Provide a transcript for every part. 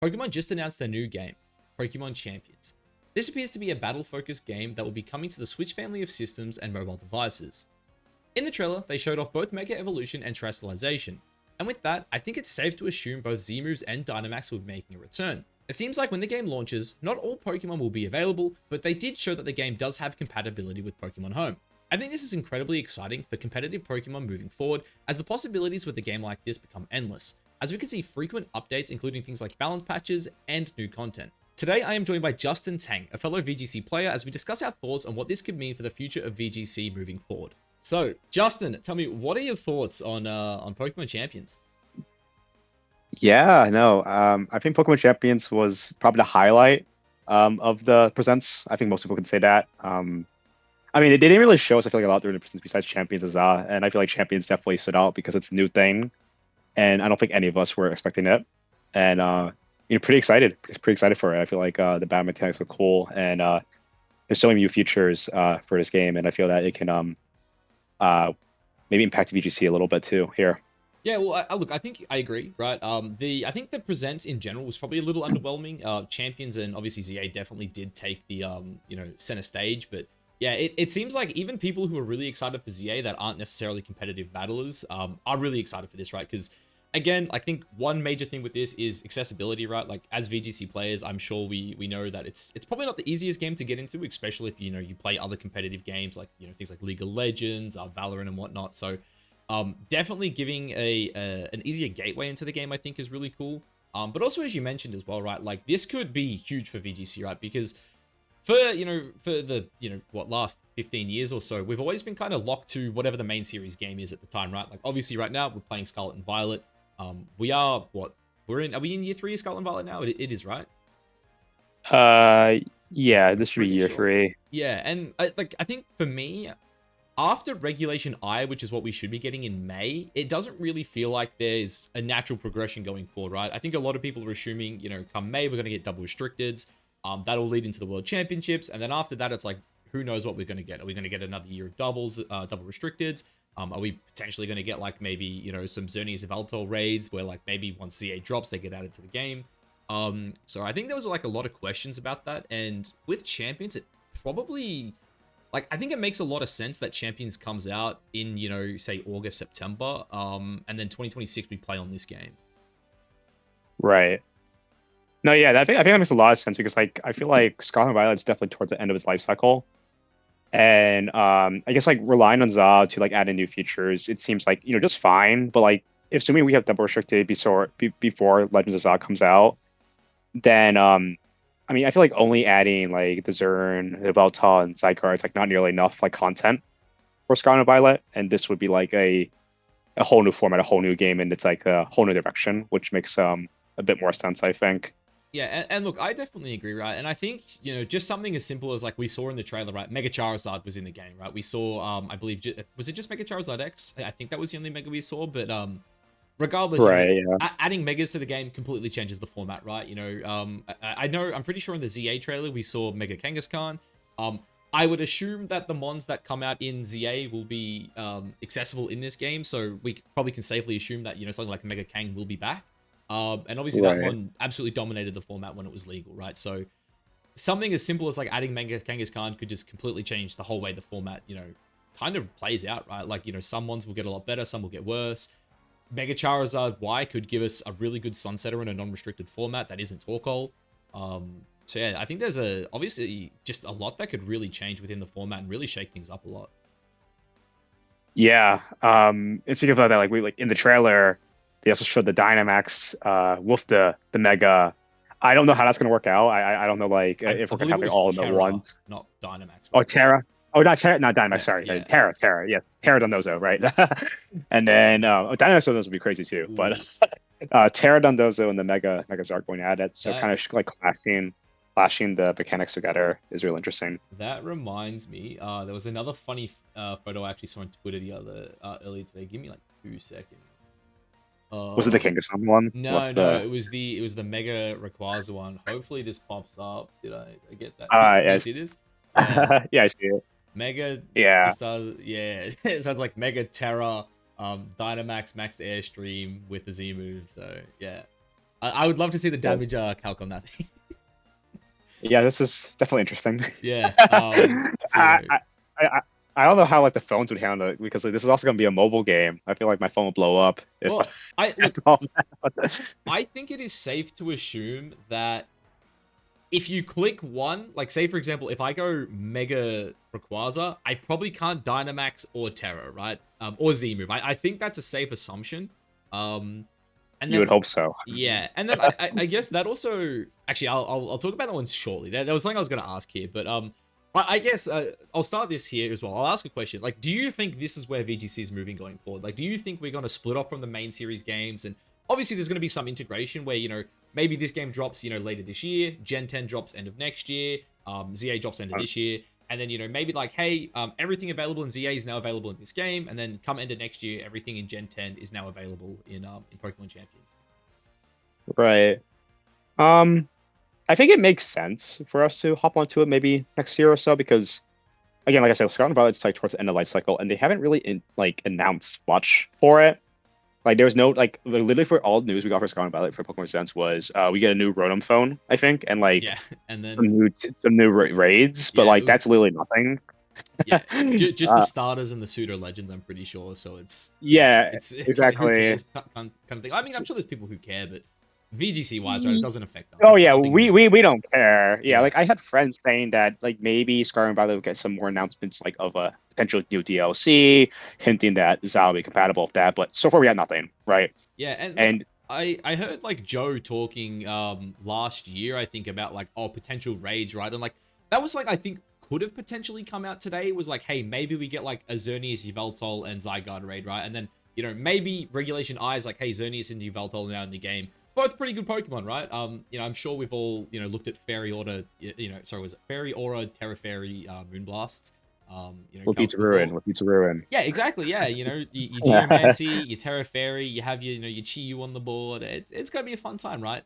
Pokemon just announced their new game, Pokemon Champions. This appears to be a battle-focused game that will be coming to the Switch family of systems and mobile devices. In the trailer, they showed off both Mega Evolution and Terrestrialization, and with that, I think it's safe to assume both Z-moves and Dynamax will be making a return. It seems like when the game launches, not all Pokemon will be available, but they did show that the game does have compatibility with Pokemon Home. I think this is incredibly exciting for competitive Pokemon moving forward, as the possibilities with a game like this become endless, as we can see frequent updates including things like balance patches and new content. Today I am joined by Justin Tang, a fellow VGC player, as we discuss our thoughts on what this could mean for the future of VGC moving forward. So, Justin, tell me, what are your thoughts on Pokemon Champions? Yeah, no. I think Pokemon Champions was probably the highlight of the presents. I think most people can say that. I mean, they didn't really show us, I feel like, a lot during the presents besides Champions as and I feel like Champions definitely stood out because it's a new thing, and I don't think any of us were expecting it. And pretty excited, pretty excited for it. I feel like the battle mechanics are cool, and there's so many new features for this game, and I feel that it can maybe impact VGC a little bit too here. Yeah, well, look, I think I agree, right? I think the presents in general was probably a little underwhelming. Champions and obviously ZA definitely did take the center stage, but yeah, it seems like even people who are really excited for ZA that aren't necessarily competitive battlers are really excited for this, right? Because again, I think one major thing with this is accessibility, right? Like as VGC players, I'm sure we know that it's probably not the easiest game to get into, especially if you play other competitive games like things like League of Legends, Valorant and whatnot. So definitely giving an easier gateway into the game, I think, is really cool. But also, as you mentioned as well, right? Like this could be huge for VGC, right? Because for the last 15 years or so, we've always been kind of locked to whatever the main series game is at the time, right? Like obviously right now we're playing Scarlet and Violet. We are are we in year 3 of Scarlet and Violet now? It is, right? Yeah, this should be Pretty year sure. 3. Yeah, and I think for me, after Regulation I, which is what we should be getting in May, it doesn't really feel like there's a natural progression going forward, right? I think a lot of people are assuming, come May, we're going to get double restricteds. That'll lead into the World Championships. And then after that, it's like, who knows what we're going to get? Are we going to get another year of double restricteds? Are we potentially going to get like maybe, some Xerneas of Altor raids where like maybe once CA drops, they get added to the game? So I think there was like a lot of questions about that. And with Champions, it probably... Like, I think it makes a lot of sense that Champions comes out in, say August, September, and then 2026 we play on this game. Right. No, yeah, I think that makes a lot of sense because like I feel like Scarlet and Violet is definitely towards the end of its life cycle. And I guess like relying on ZA to like add in new features, it seems like, just fine. But like assuming we have double restricted before Legends of ZA comes out, then I mean, I feel like only adding like the Zern, the Veltal, and Zygarde is like not nearly enough like content for Scarlet and Violet, and this would be like a whole new format, a whole new game, and it's like a whole new direction, which makes a bit more sense, I think. Yeah, and look, I definitely agree, right? And I think, just something as simple as like we saw in the trailer, right? Mega Charizard was in the game, right? We saw, I believe, was it just Mega Charizard X? I think that was the only Mega we saw, but regardless, Right. Yeah. adding Megas to the game completely changes the format, right? I know, I'm pretty sure in the ZA trailer we saw Mega Kangaskhan. I would assume that the mons that come out in ZA will be accessible in this game, so we probably can safely assume that, something like Mega Kang will be back. And obviously that Right. one absolutely dominated the format when it was legal, right? So something as simple as like adding Mega Kangaskhan could just completely change the whole way the format, kind of plays out, right? Like, some ones will get a lot better, some will get worse. Mega Charizard Y could give us a really good Sunsetter in a non-restricted format that isn't Torkoal. So yeah, I think there's obviously just a lot that could really change within the format and really shake things up a lot. Yeah. And speaking of that, like we like in the trailer, they also showed the Dynamax with the Mega. I don't know how that's gonna work out. I don't know like if I we're gonna believe have it it was all in at Terra, once. not Dynamax. Oh, Terra. Oh, not Terra, not Dynamax. Yeah, Sorry, yeah. Terra. Yes, Terra Dondozo, right? And then Dynamax Dondozo would be crazy too. Ooh, But Terra Dondozo and the Mega are going at it, so that kind of like clashing the mechanics together is real interesting. that reminds me. There was another funny photo I actually saw on Twitter the other earlier today. Give me like 2 seconds. Was it the Uh, Kangaskhan one no, with no, the? it was the Mega Rayquaza one. Hopefully this pops up. Did I get that? Can you Yes. see this? Yeah, Yeah, I see it. Mega Yeah. just does. Yeah, it sounds like Mega Terra, Dynamax Max Airstream with the Z move. So yeah, I would love to see the damage calc on that thing. Yeah, this is definitely interesting. Yeah. So I, I, I, I don't know how like the phones would handle it because like, this is also gonna be a mobile game. I feel like my phone will blow up if well, I look. that's all that. I think it is safe to assume that if you click one, like say for example, if I go Mega Rayquaza, I probably can't Dynamax or Terra, right? Or Z move. I think that's a safe assumption. And You would then hope so. yeah, and then I guess that also actually I'll talk about that one shortly. There was something I was gonna ask here, but I guess I'll start this here as well. I'll ask a question. Like, do you think this is where VGC is moving going forward? Like, do you think we're gonna split off from the main series games and obviously there's going to be some integration where, you know, maybe this game drops, you know, later this year, Gen 10 drops end of next year, ZA drops end of this year, and then, you know, maybe like, hey, everything available in ZA is now available in this game, and then come end of next year, everything in Gen 10 is now available in Pokemon Champions. Right. I think it makes sense for us to hop onto it maybe next year or so because, again, like I said, Scarlet and Violet's like towards the end of life cycle, and they haven't really announced much for it. Like there was no like literally for all the news we got for Scarlet and Violet for Pokemon Sense was we get a new Rotom phone, I think, and like Yeah, and then some new raids, but yeah, like it that's was, literally nothing. yeah, just the starters and the pseudo legends, I'm pretty sure. So it's Yeah, it's like who exactly. cares kind of thing. I mean, I'm sure there's people who care, but VGC wise, right, it doesn't affect us. Oh It's yeah, nothing we, new. we don't care. Yeah, Yeah. like I had friends saying that like maybe Scarlet and Violet will get some more announcements like of a potential new DLC, hinting that Zal will be compatible with that, but so far we had nothing, right? Yeah, and like And I heard like Joe talking last year, I think, about like potential raids, right? And like that was like I think could have potentially come out today. It was like, hey, maybe we get like a Xerneas, Yveltal, and Zygarde raid, right? And then, you know, maybe Regulation I is like, hey, Xerneas and Yveltal are now in the game. Both pretty good Pokemon, right? You know, I'm sure we've all, you know, looked at Fairy Order, you know, sorry, was it Fairy Aura, Terra Fairy, Moonblasts, you know, what beats cards before. Ruin? What beats Ruin? Yeah, exactly. Yeah, you know, your Geomancy, your Terra Fairy, you have your, you know, your Chi-Yu on the board. It's gonna be a fun time, right?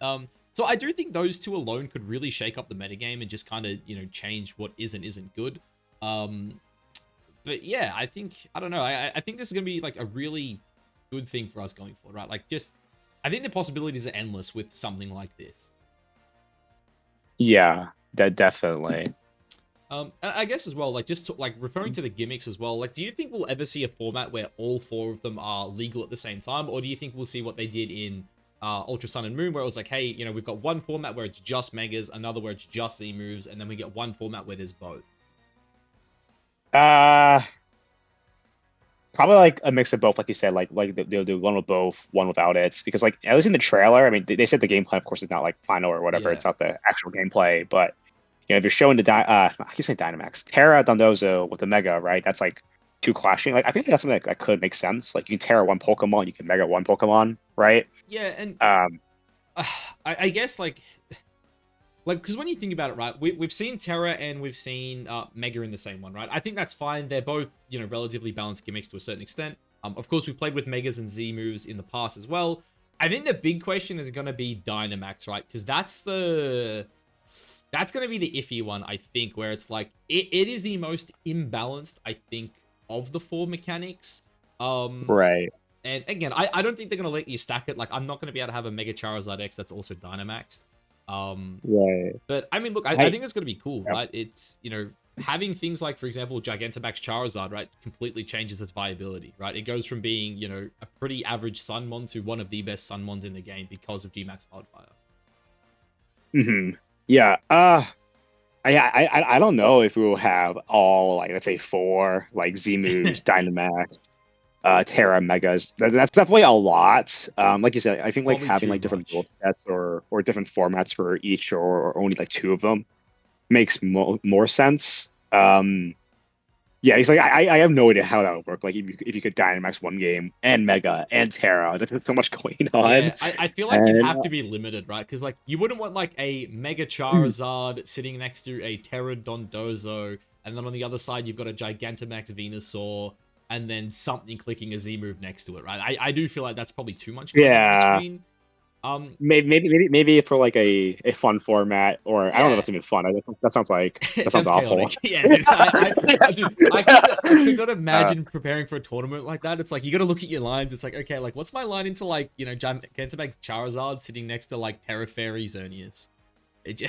So I do think those two alone could really shake up the metagame and just kind of, you know, change what is and isn't good. But yeah, I think I don't know. I think this is gonna be like a really good thing for us going forward, right? Like just I think the possibilities are endless with something like this. Yeah, that definitely. I guess as well, like just to, like referring to the gimmicks as well, like do you think we'll ever see a format where all four of them are legal at the same time, or do you think we'll see what they did in Ultra Sun and Moon, where it was like, hey, you know, we've got one format where it's just Megas, another where it's just Z moves, and then we get one format where there's both? Uh Probably like a mix of both, like you said, like they'll do one with both, one without it. Because like at least in the trailer, I mean, they said the gameplay, of course, is not like final or whatever. Yeah. It's not the actual gameplay, but you know, if you're showing I keep saying Dynamax, Terra Dondozo with the Mega, right? That's like two clashing. Like I think that's something that could make sense. Like you can Terra one Pokemon, you can Mega one Pokemon, right? Yeah, and Um, I guess like because when you think about it, right, we've seen Terra and we've seen Mega in the same one, right? I think that's fine. They're both, you know, relatively balanced gimmicks to a certain extent. Of course, we played with Megas and Z moves in the past as well. I think the big question is going to be Dynamax, right? Because that's going to be the iffy one, I think, where it's like it is the most imbalanced, I think, of the four mechanics. right. And again, I don't think they're going to let you stack it. Like, I'm not going to be able to have a Mega Charizard X that's also Dynamaxed. Right. But I mean, look, I think it's going to be cool, right? It's, you know, having things like, for example, Gigantamax Charizard, right, completely changes its viability, right? It goes from being, you know, a pretty average Sunmon to one of the best Sunmons in the game because of Gmax Wildfire. Yeah. I don't know if we will have all like let's say four like Z moves, Dynamax, Terra Megas. That's definitely a lot. Like you said, I think like Probably having too like different build much. sets or different formats for each or only like two of them makes more sense. Yeah, he's like I have no idea how that would work. Like if you could Dynamax one game and Mega and Terra, there's so much going on. Yeah, I feel like you'd And have to be limited, right? Because, like, you wouldn't want, like, a Mega Charizard sitting next to a Terra Dondozo, and then on the other side, you've got a Gigantamax Venusaur, and then something clicking a Z move next to it, right? I do feel like that's probably too much going on the yeah, screen. Maybe for like a fun format, or I don't know if Yeah. it's even fun. That It sounds sounds awful. chaotic. Yeah, dude. Dude, I could not uh, imagine preparing for a tournament like that. It's like you got to look at your lines. It's like, okay, like what's my line into like Gigantamax Charizard sitting next to like Terra Fairy Xerneas?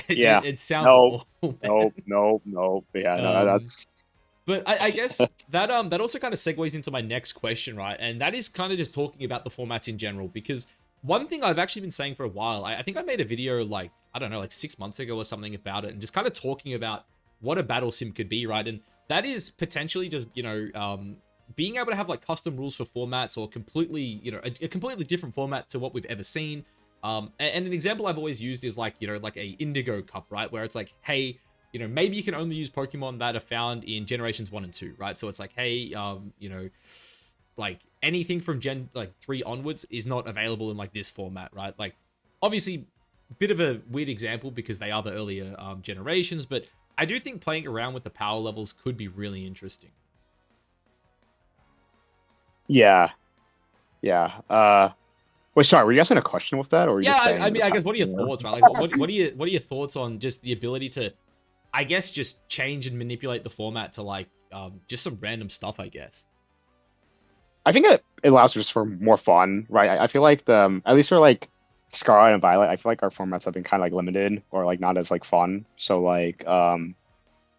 yeah. It sounds No. awful, man. No. Yeah. No. Um, That's. but I guess that also kind of segues into my next question, right? And that is kind of just talking about the formats in general, because one thing I've actually been saying for a while, I think I made a video like, I don't know, like 6 months ago or something about it, and just kind of talking about what a battle sim could be, right? And that is potentially just, being able to have like custom rules for formats, or completely, a completely different format to what we've ever seen. And an example I've always used is like, like a Indigo Cup, right? Where it's like, hey, maybe you can only use Pokemon that are found in generations 1 and 2, right? So it's like, hey, like anything from Gen like 3 onwards is not available in like this format, right? Like, obviously, bit of a weird example because they are the earlier generations, but I do think playing around with the power levels could be really interesting. Yeah. Yeah. Wait. Sorry. Were you asking a question with that, or were you Yeah, just I saying mean, the I power? guess what are your thoughts, right? Like, what are your thoughts on just the ability to, I guess, just change and manipulate the format to like just some random stuff, I guess. I think it allows just for more fun, right? I feel like at least for like Scarlet and Violet, I feel like our formats have been kind of like limited, or like not as like fun. So like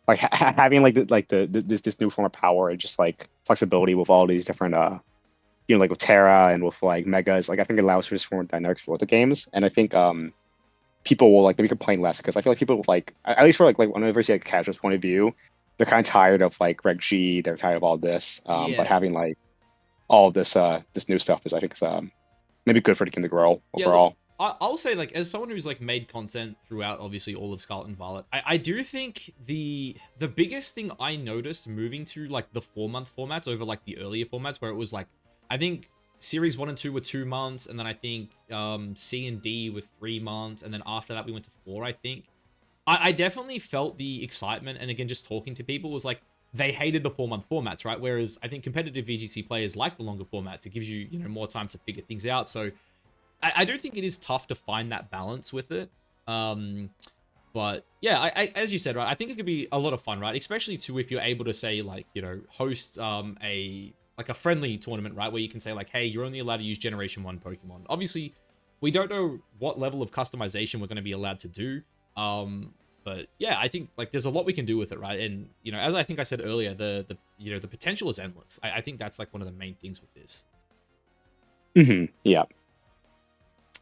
having like this new form of power and just like flexibility with all these different like with Terra and with like Megas, like I think it allows for just more dynamics for the games. And I think people will like maybe complain less, because I feel like people like, at least for like whenever you see like a casual's point of view, they're kind of tired of like Reg G, they're tired of all this. But Yeah. having like all this new stuff is, I think, is maybe good for the game to grow Yeah, look, overall. I'll say, like, as someone who's like made content throughout, obviously, all of Scarlet and Violet, I do think the biggest thing I noticed moving to like the 4 month formats over like the earlier formats, where it was like, I think series 1 and 2 were 2 months, and then I think C and D were 3 months, and then after that we went to 4. I think I definitely felt the excitement, and again, just talking to people was like, they hated the 4 month formats, right? Whereas I think competitive VGC players like the longer formats. It gives you, more time to figure things out. So I do think it is tough to find that balance with it. Um, but yeah, as you said, right, I think it could be a lot of fun, right? Especially too if you're able to say like, host a like a friendly tournament, right, where you can say like, hey, you're only allowed to use Generation 1 Pokemon. Obviously, we don't know what level of customization we're going to be allowed to do. But yeah, I think like there's a lot we can do with it, right? And as I think I said earlier, the potential is endless. I think that's like one of the main things with this. Yeah.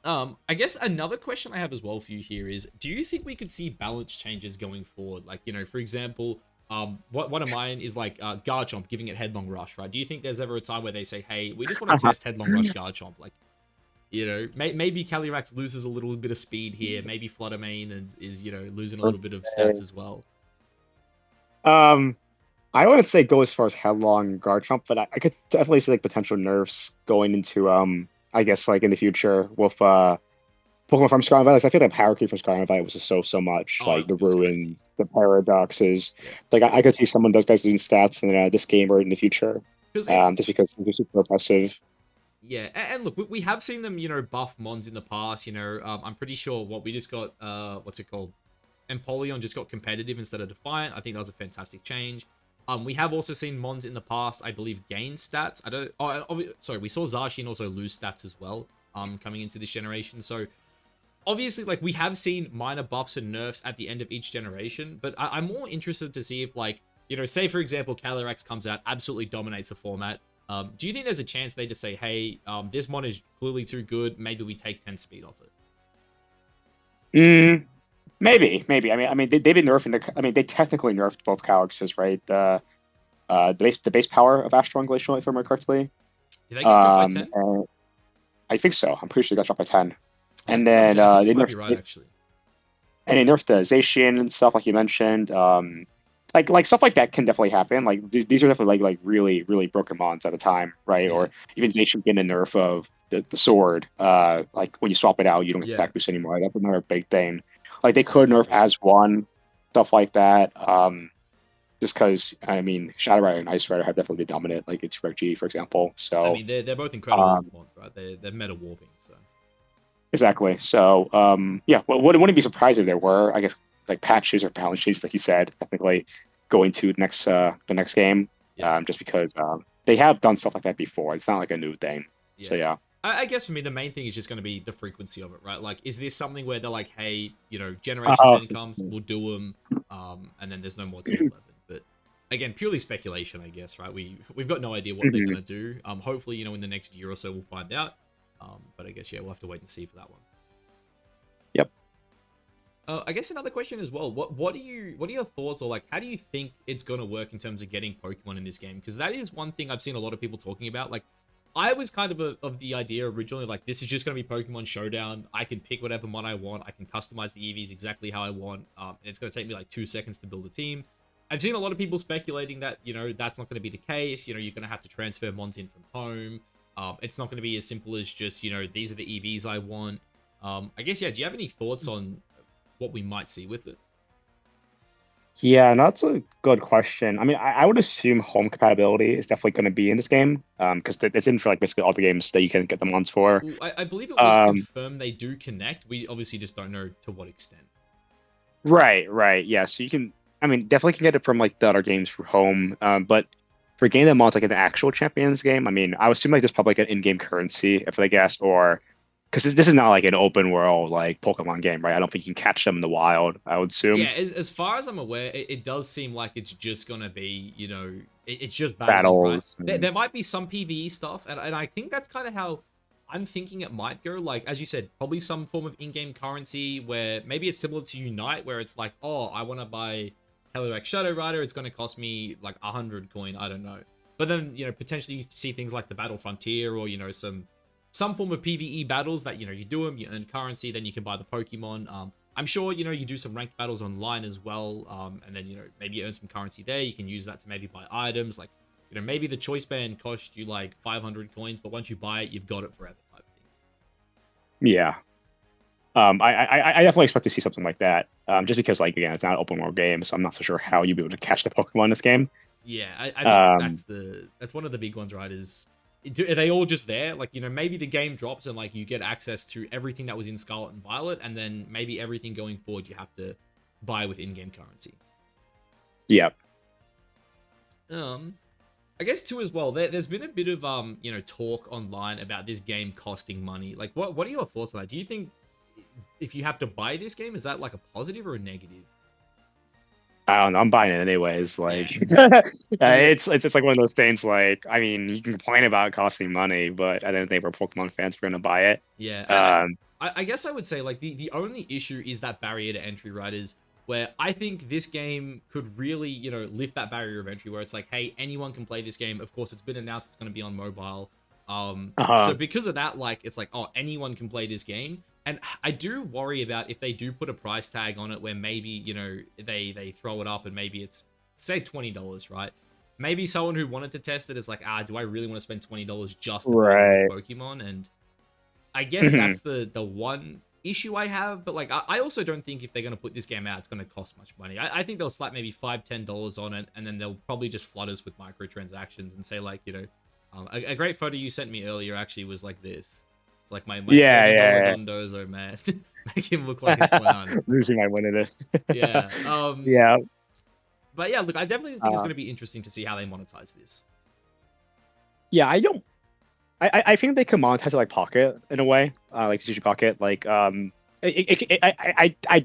I guess another question I have as well for you here is, do you think we could see balance changes going forward? Like, for example, what one of mine is like Garchomp giving it Headlong Rush, right? Do you think there's ever a time where they say, hey, we just want to test Headlong Rush Garchomp? Like, maybe Calyrex loses a little bit of speed here. Maybe Fluttermane is losing a little bit of stats as well. Um, I wouldn't say go as far as headlong Garchomp, but I could definitely see like potential nerfs going into I guess like in the future with Pokemon from Scarlet and Violet. I feel like Power Creep from Scarlet and Violet was just so much, Oh, like the it was crazy. ruins, the paradoxes. Yeah, Like I could see some of those guys doing stats in this game or in the future, because it's just because it's super oppressive. yeah, and look, we have seen them, buff Mons in the past. I'm pretty sure what we just got, what's it called? Empoleon just got competitive instead of Defiant. I think that was a fantastic change. We have also seen Mons in the past, I believe, gain stats. I don't. Sorry, we saw Zacian also lose stats as well. Coming into this generation, so obviously, like we have seen minor buffs and nerfs at the end of each generation. But I'm more interested to see if, like, say for example, Calyrex comes out, absolutely dominates the format. Do you think there's a chance they just say, hey, this mon is clearly too good, maybe we take 10 speed off it? Maybe. I mean, they've been nerfing the. I mean, they technically nerfed both Calyxes, right? The base power of Astral and Glacial, if I remember correctly. Did they get dropped by 10? And I think so. I'm pretty sure they got dropped by 10. Yeah, And then I think you they might be nerfed right, actually. and they nerfed the Zacian and stuff, like you mentioned. Like stuff like that can definitely happen. Like these are definitely like really broken mons at the time, right? Yeah, Or even Zacian getting a nerf of the sword. Like when you swap it out, you don't get yeah, attack boost anymore. That's another big thing. Like they yeah, could nerf exactly. as one, stuff like that. Just because I mean, Shadow Rider and Ice Rider have definitely been dominant, like it's Reg G, for example. I So mean, they're both incredible um, mons, right? They're meta warping, so. exactly. So yeah, well, wouldn't be surprised if there were, I guess, like patches or balance changes, like you said, technically going to next the next game, Yeah. just because they have done stuff like that before. It's not like a new thing. So Yeah. yeah. I guess for me, the main thing is just going to be the frequency of it, right? Like, is this something where they're like, hey, Generation Uh, 10 comes, we'll do them, and then there's no more till 11. But again, purely speculation, I guess, right? We've got no idea what they're mhm. going to do. Hopefully, in the next year or so, we'll find out. But I guess, yeah, we'll have to wait and see for that one. Yep. I guess another question as well. What are your thoughts, or like how do you think it's gonna work in terms of getting Pokemon in this game? Because that is one thing I've seen a lot of people talking about. Like, I was kind of of the idea originally, like this is just gonna be Pokemon Showdown. I can pick whatever mon I want. I can customize the EVs exactly how I want. And it's gonna take me like 2 seconds to build a team. I've seen a lot of people speculating that that's not gonna be the case. You're gonna have to transfer mons in from home. It's not gonna be as simple as just these are the EVs I want. I guess, yeah. Do you have any thoughts on what we might see with it? Yeah, and that's a good question. I mean, I would assume home compatibility is definitely going to be in this game, because it's in for like basically all the games that you can get the mods for. Ooh, I believe it was Um, confirmed they do connect. We obviously just don't know to what extent. right, right, yeah. So you can, I mean, definitely can get it from like the other games for home. But for getting the mods like in the actual Champions game, I mean, I would assume like there's probably like an in-game currency, if I guess, or because this is not like an open world like Pokemon game, right? I don't think you can catch them in the wild. I would Yeah, assume as far as I'm aware, it does seem like it's just gonna be, it's just battling, right? battles. There might be some PvE stuff, and I think that's kind of how I'm thinking it might go. Like, as you said, probably some form of in-game currency where maybe it's similar to Unite, where it's like, oh, I want to buy Calyrex Shadow Rider, it's going to cost me like 100 coin, I don't know. But then, potentially you see things like the Battle Frontier or, some form of PvE battles that, you do them, you earn currency, then you can buy the Pokemon. I'm sure, you do some ranked battles online as well. And then, maybe you earn some currency there. You can use that to maybe buy items. Like, maybe the choice band cost you like 500 coins, but once you buy it, you've got it forever type of thing. Yeah. I definitely expect to see something like that. Just because, like, again, it's not an open world game, so I'm not so sure how you'll be able to catch the Pokemon in this game. Yeah, I think Um, that's one of the big ones, right? Are they all just there? Like, maybe the game drops and like you get access to everything that was in Scarlet and Violet, and then maybe everything going forward you have to buy with in-game currency. yeah. I guess too as well. There's been a bit of talk online about this game costing money. Like, what are your thoughts on that? Do you think if you have to buy this game, is that like a positive or a negative? I don't know. I'm buying it anyways. Like, Yeah. it's like one of those things. Like, I mean, you can complain about it costing money, but I don't think we're Pokemon fans. We're gonna buy it. Yeah, Um, I guess I would say like the only issue is that barrier to entry, right? Is where I think this game could really lift that barrier of entry, where it's like, hey, anyone can play this game. Of course, it's been announced it's going to be on mobile. So uh, because of that, like it's like, oh, anyone can play this game. And I do worry about if they do put a price tag on it, where maybe they throw it up and maybe it's say $20, right? Maybe someone who wanted to test it is like, do I really want to spend $20 just to play right. with Pokemon? And I guess that's the one issue I have, but like I also don't think if they're gonna put this game out, it's gonna cost much money. I think they'll slap maybe $5-10 on it, and then they'll probably just flood us with microtransactions and say like, a great photo you sent me earlier actually was like this. It's like my Yeah, $30 yeah. Dondozo, man. Make him look like a clown. Losing my win in it. Yeah. Yeah. But yeah, look, I definitely think it's Uh, gonna be interesting to see how they monetize this. yeah. I don't. I think they can monetize it like Pocket in a way, like TCG Pocket. Like, I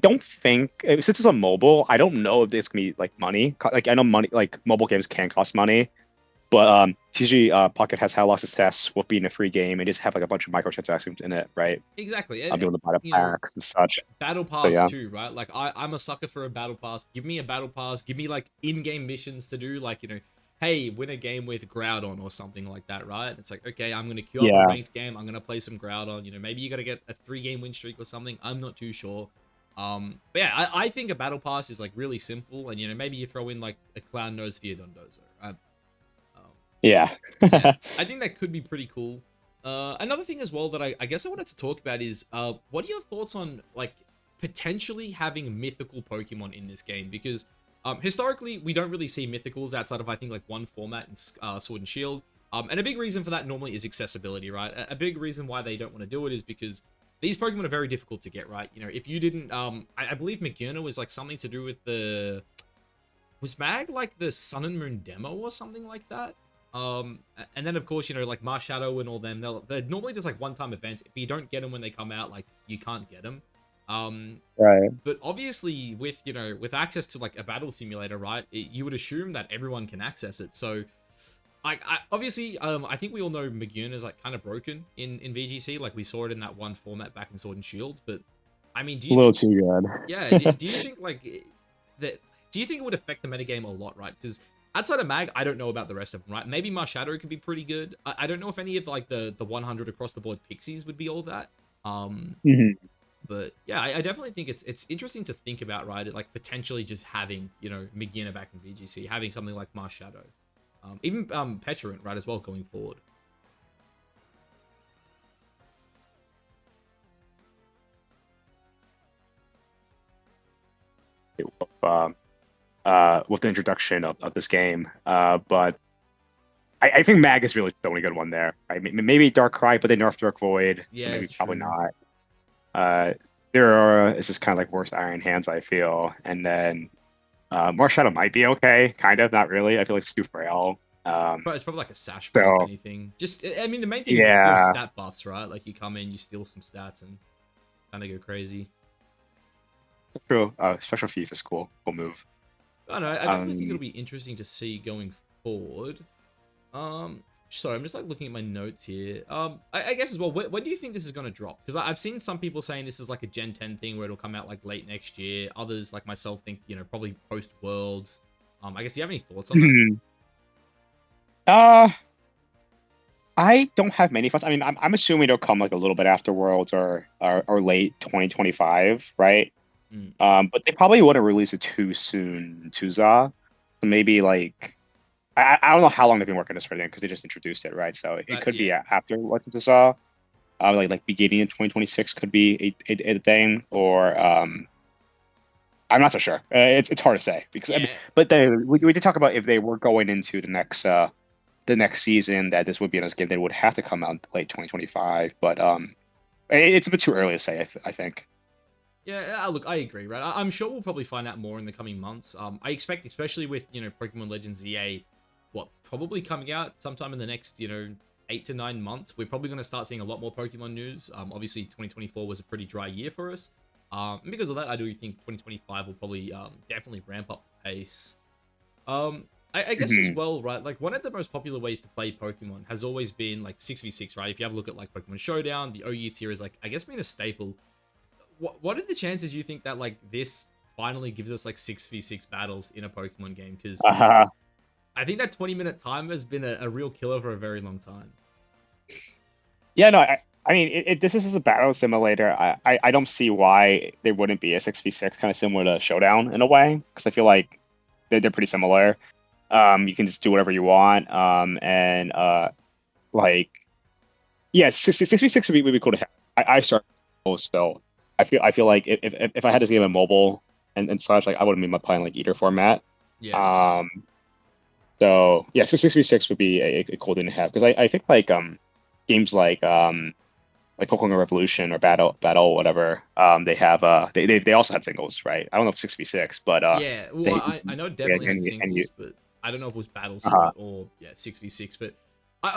don't think since it's on mobile, I don't know if it's gonna be like money. Like, I know money, like mobile games can cost money, but TCG Pocket has had lots of success with being a free game and just have like a bunch of microtransactions in it, right? Exactly. I'll be able to buy the You know, packs and such. Battle So Pass yeah, too, right? Like I'm a sucker for a Battle Pass. Give me a Battle Pass. Give me like in-game missions to do, like hey, win a game with Groudon or something like that, right? It's like, okay, I'm gonna queue up a yeah, ranked game. I'm gonna play some Groudon. Maybe you gotta get a 3-game win streak or something. I'm not too sure. But yeah, I think a Battle Pass is like really simple, and maybe you throw in like a Clown Nose via Dondozo, right? yeah. So yeah, I think that could be pretty cool. Another thing as well that I guess I wanted to talk about is what are your thoughts on like potentially having mythical Pokemon in this game? Because historically we don't really see mythicals outside of I think like one format in Sword and Shield. And a big reason for that normally is accessibility, right? A big reason why they don't want to do it is because these Pokemon are very difficult to get, right? You know, if you didn't, I believe Magearna was like something to do with was Mag like the Sun and Moon demo or something like that? And then of course, you know, like Marshadow and all them, they're normally just like one-time events. If you don't get them when they come out, like you can't get them. Right. But obviously with, you know, with access to like a battle simulator, right, you would assume that everyone can access it. So obviously, I think we all know Magearna is like kind of broken in VGC. Like we saw it in that one format back in Sword and Shield. But I mean, do A you little think, too yeah, good. do you think like that? Do you think it would affect the metagame a lot, right? Because outside of Mag, I don't know about the rest of them, right? Maybe Marshadow could be pretty good. I don't know if any of like the 100 across the board pixies would be all that. Mhm. But yeah, I definitely think it's interesting to think about, right? Like potentially just having, you know, Magearna back in VGC, having something like Marshadow, even Petulant, right, as well going forward. Um, with the introduction of this game. But I think Mag is really the only good one there. I mean, maybe Darkrai, but they nerfed Dark Void, so Yeah, maybe it's probably true. not. There is just kind of like worst Iron Hands, I feel. And then Marshadow might be okay, kind of, not really. I feel like it's too frail. But it's probably like a sash play, if So anything. Just, I mean, the main thing is it steals yeah, stat buffs, right? Like you come in, you steal some stats, and kind of go crazy. true. Special Thief is cool. Cool move. I don't know. I definitely think it'll Um, be interesting to see going forward. Sorry, I'm just like looking at my notes here. I guess as well, when do you think this is going to drop? Because I've seen some people saying this is like a Gen 10 thing where it'll come out like late next year. Others, like myself, think, you know, probably post Worlds. I guess, do you have any thoughts on that? uh, I don't have many thoughts. I mean, I'm assuming it'll come like a little bit after Worlds or late 2025, right? Mm, But they probably wouldn't release it too soon to ZA. So maybe like I don't know how long they've been working this for them because they just introduced it, right? So it could be yeah. after what's it ZA. Like beginning in 2026 could be a thing, or I'm not so sure. It's hard to say because I mean, Yeah. but we did talk about if they were going into the next season that this would be in this game, they would have to come out in late 2025. But it's a bit too early to say. I think. Yeah, look, I agree, right? I'm sure we'll probably find out more in the coming months. I expect, especially with, you know, Pokemon Legends ZA, what, probably coming out sometime in the next, you know, 8 to 9 months, we're probably going to start seeing a lot more Pokemon news. Obviously, 2024 was a pretty dry year for us. And because of that, I do think 2025 will probably definitely ramp up the pace. I guess as Mhm. well, right? Like one of the most popular ways to play Pokemon has always been like 6v6, right? If you have a look at like Pokemon Showdown, the OU tier is like, I guess, been a staple. What are the chances you think that like this finally gives us like 6v6 battles in a Pokemon game? Because Uh, I think that 20-minute time has been a real killer for a very long time. yeah, no, I mean, this is a battle simulator. I don't see why there wouldn't be a 6v6 kind of similar to Showdown in a way, because I feel like they're pretty similar. You can just do whatever you want. And like, yeah, 6v6 would be cool to have. I start so I feel like if I had this game in mobile and such, like I wouldn't be playing like either format. Yeah. Um, so yeah, so 6v6 would be a cool thing to have because I think games like Pokemon Revolution or Battle whatever they have they also had singles, right? I don't know if 6v6, but Yeah. Well, they I know it yeah, definitely had and you singles, but I don't know if it was battle uh split or yeah 6v6. But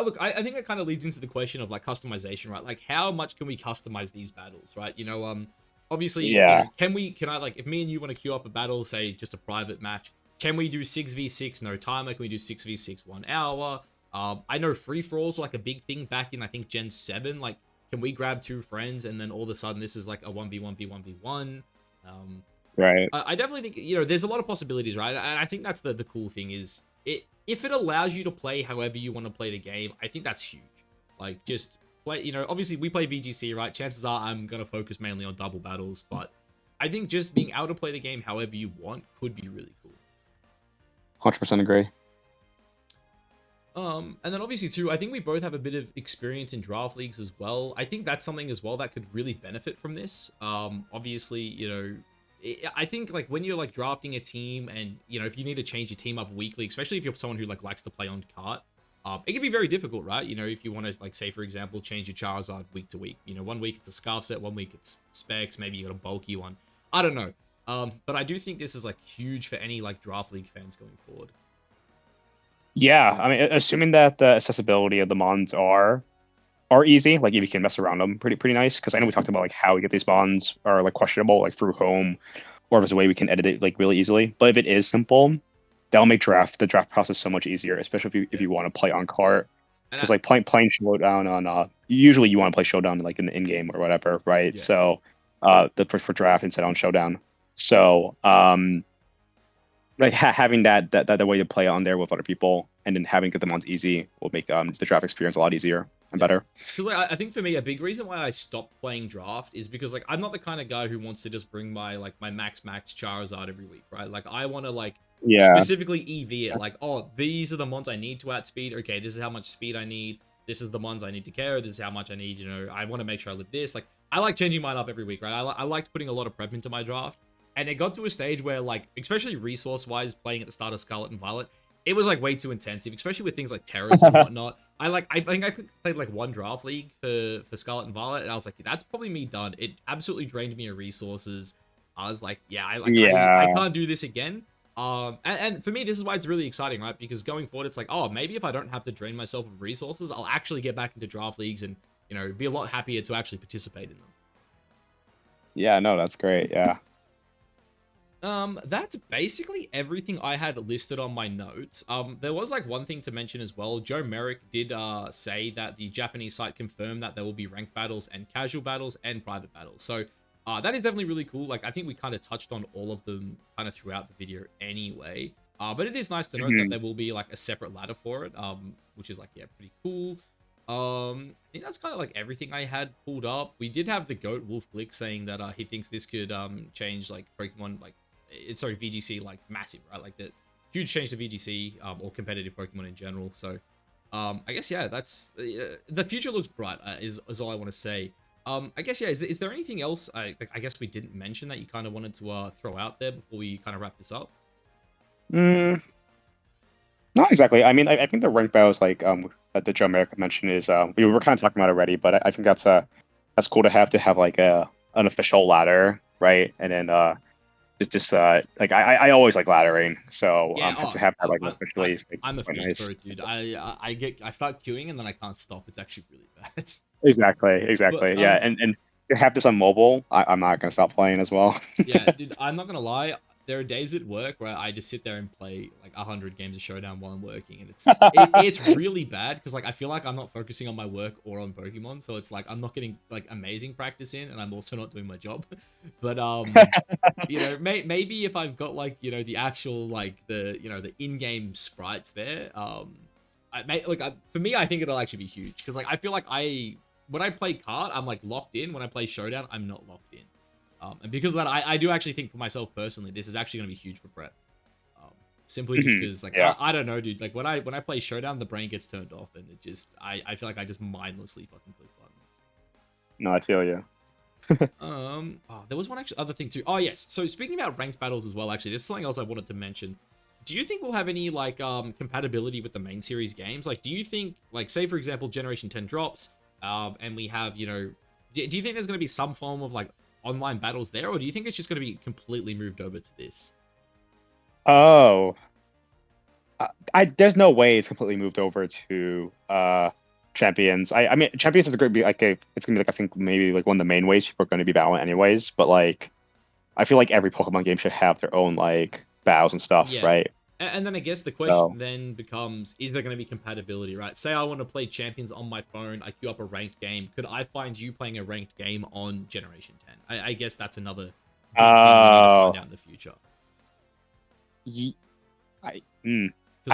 look, I think that kind of leads into the question of like customization, right? Like how much can we customize these battles, right? You know, obviously, you yeah, know, can I like if me and you want to queue up a battle, say just a private match, can we do 6v6 no timer? Can we do 6v6 1 hour? I know free for alls were like a big thing back in I think Gen 7. Like, can we grab two friends and then all of a sudden this is like a 1v1v1v1? Um, right. I definitely think, you know, there's a lot of possibilities, right? And I think that's the cool thing is it if it allows you to play however you want to play the game, I think that's huge. Like just play, you know, obviously we play VGC, right? Chances are I'm gonna focus mainly on double battles, but I think just being able to play the game however you want could be really cool. 100% agree. And then obviously too, I think we both have a bit of experience in draft leagues as well. I think that's something as well that could really benefit from this. Obviously, you know, I think like when you're like drafting a team and you know if you need to change your team up weekly, especially if you're someone who like likes to play on cart, It can be very difficult, right? You know, if you want to, like, say, for example, change your Charizard week to week. You know, one week it's a Scarf set, one week it's Specs, maybe you got a bulky one. I don't know. But I do think this is, like, huge for any, like, Draft League fans going forward. Yeah, I mean, assuming that the accessibility of the mons are easy, like if you can mess around them pretty nice. Because I know we talked about like how we get these bonds are like questionable, like through home, or if there's a way we can edit it like really easily. But if it is simple, that'll make the draft process so much easier, especially if you want to play on cart. And Because like playing showdown on usually you want to play showdown like in the in game or whatever, right? Yeah. So for draft instead on showdown. So like having that way to play on there with other people and then having to get them on easy will make the draft experience a lot easier and better. Because like, I think for me, a big reason why I stopped playing draft is because like I'm not the kind of guy who wants to just bring my my max Charizard every week, right? Like I want to like Yeah. specifically EV it. Like, oh, these are the mons I need to outspeed. Okay, this is how much speed I need. This is the mons I need to carry. This is how much I need. You know, I want to make sure I live this. Like I like changing mine up every week, right? I liked putting a lot of prep into my draft. And it got to a stage where, like, especially resource-wise, playing at the start of Scarlet and Violet, it was, like, way too intensive, especially with things like Terrors and whatnot. I think I played, like, one draft league for Scarlet and Violet, and I was like, that's probably me done. It absolutely drained me of resources. I was like, yeah, I can't do this again. And for me, this is why it's really exciting, right? Because going forward, it's like, oh, maybe if I don't have to drain myself of resources, I'll actually get back into draft leagues and, you know, be a lot happier to actually participate in them. Yeah, no, that's great. Yeah. That's basically everything I had listed on my notes. There was like one thing to mention as well. Joe Merrick did say that the Japanese site confirmed that there will be ranked battles and casual battles and private battles. So that is definitely really cool. Like I think we kind of touched on all of them kind of throughout the video anyway. But it is nice to note that there will be like a separate ladder for it, which is like, yeah, pretty cool. I think that's kind of like everything I had pulled up. We did have the GOAT Wolf Glick saying that he thinks this could change like Pokemon like VGC like massive, right? Like the huge change to VGC or competitive Pokemon in general. So I guess yeah, that's the future looks bright. Is all I want to say. I guess yeah. Is there anything else? I guess we didn't mention that you kind of wanted to throw out there before we kind of wrap this up. Not exactly. I mean, I think the rank battles like that the Joe America mentioned is we were kind of talking about it already, but I think that's cool to have like an official ladder, right? And then just like I always like laddering, so Yeah, to have that like officially is like, I'm a quite fiend nice. for it, dude. I start queuing and then I can't stop. It's actually really bad. Exactly. But Yeah, and to have this on mobile, I'm not gonna stop playing as well. yeah, dude, I'm not gonna lie. There are days at work where I just sit there and play like 100 games of Showdown while I'm working, and it's really bad because like I feel like I'm not focusing on my work or on Pokemon, so it's like I'm not getting like amazing practice in, and I'm also not doing my job. But you know, maybe if I've got like, you know, the actual like the, you know, the in-game sprites there, for me I think it'll actually be huge because like I feel like when I play card I'm like locked in. When I play Showdown I'm not locked in. And because of that, I do actually think for myself personally, this is actually going to be huge for prep. Simply just because, like, Yeah. I don't know, dude. Like, when I play Showdown, the brain gets turned off, and it just, I feel like I just mindlessly fucking click buttons. No, I feel you. There was one actually other thing too. Oh, yes. So speaking about ranked battles as well, actually, there's something else I wanted to mention. Do you think we'll have any, like, compatibility with the main series games? Like, do you think, like, say, for example, Generation 10 drops, and we have, you know, do you think there's going to be some form of, like, online battles there, or do you think it's just going to be completely moved over to this? Oh, there's no way it's completely moved over to champions. I mean, champions is going to be like it's going to be like I think maybe like one of the main ways people are going to be battling anyways. But like, I feel like every Pokemon game should have their own like battles and stuff, Yeah. right? And then I guess the question then becomes, is there going to be compatibility, right? Say I want to play Champions on my phone, I queue up a ranked game. Could I find you playing a ranked game on Generation 10? I guess that's another big thing we need to find out in the future. I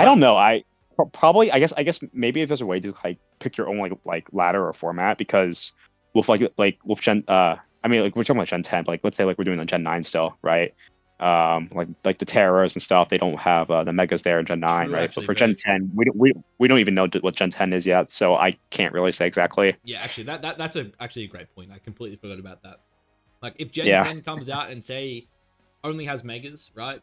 don't know. I probably I guess maybe if there's a way to like pick your own like ladder or format because with with Gen I mean like we're talking about Gen 10, but like let's say like we're doing on Gen 9 still, right? Like the Terras and stuff, they don't have the Megas there in Gen 9, True, right? actually, But for very Gen 10, we don't even know what Gen 10 is yet, so I can't really say exactly. Yeah, actually, that's actually a great point. I completely forgot about that. Like, if Gen Yeah. 10 comes out and say only has Megas, right?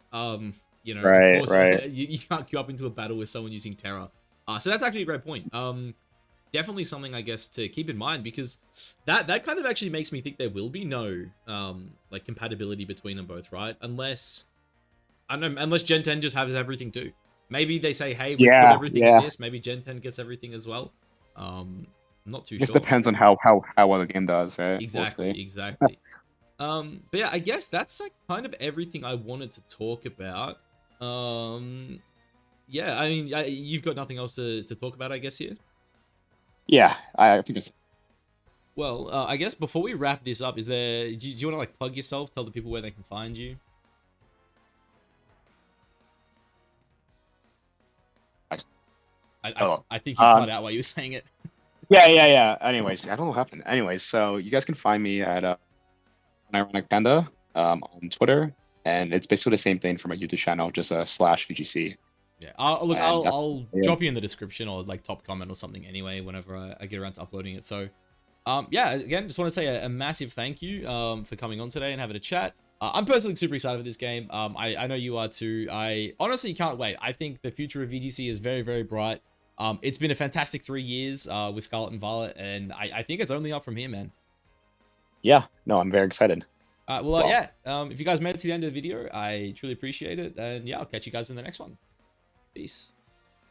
You know, Right, of course, right. you can't queue up into a battle with someone using Terra. So that's actually a great point. Definitely something I guess to keep in mind, because that kind of actually makes me think there will be no like compatibility between them both, right? Unless I don't know, unless Gen 10 just has everything too. Maybe they say, hey, we've put Yeah, everything in yeah. this. Maybe Gen 10 gets everything as well. I'm not too This sure. depends on how well the game does, right? We'll Exactly, see. exactly. But yeah, I guess that's like kind of everything I wanted to talk about. Yeah, I mean, you've got nothing else to talk about, I guess, here? Yeah, I think it's Well, I guess before we wrap this up, is there, do you want to like plug yourself, tell the people where they can find you? oh. I think you cut out while you were saying it. Yeah. Anyways, I don't know what happened. Anyways, so you guys can find me at Ironic Panda on Twitter, and it's basically the same thing for my YouTube channel, just slash VGC. Yeah, look, And that's I'll yeah. drop you in the description or like top comment or something anyway whenever I get around to uploading it. So, yeah, again, just want to say a massive thank you for coming on today and having a chat. I'm personally super excited for this game. I know you are too. I honestly can't wait. I think the future of VGC is very, very bright. It's been a fantastic 3 years with Scarlet and Violet, and I think it's only up from here, man. Yeah, no, I'm very excited. Well, yeah, if you guys made it to the end of the video, I truly appreciate it. And yeah, I'll catch you guys in the next one. Peace.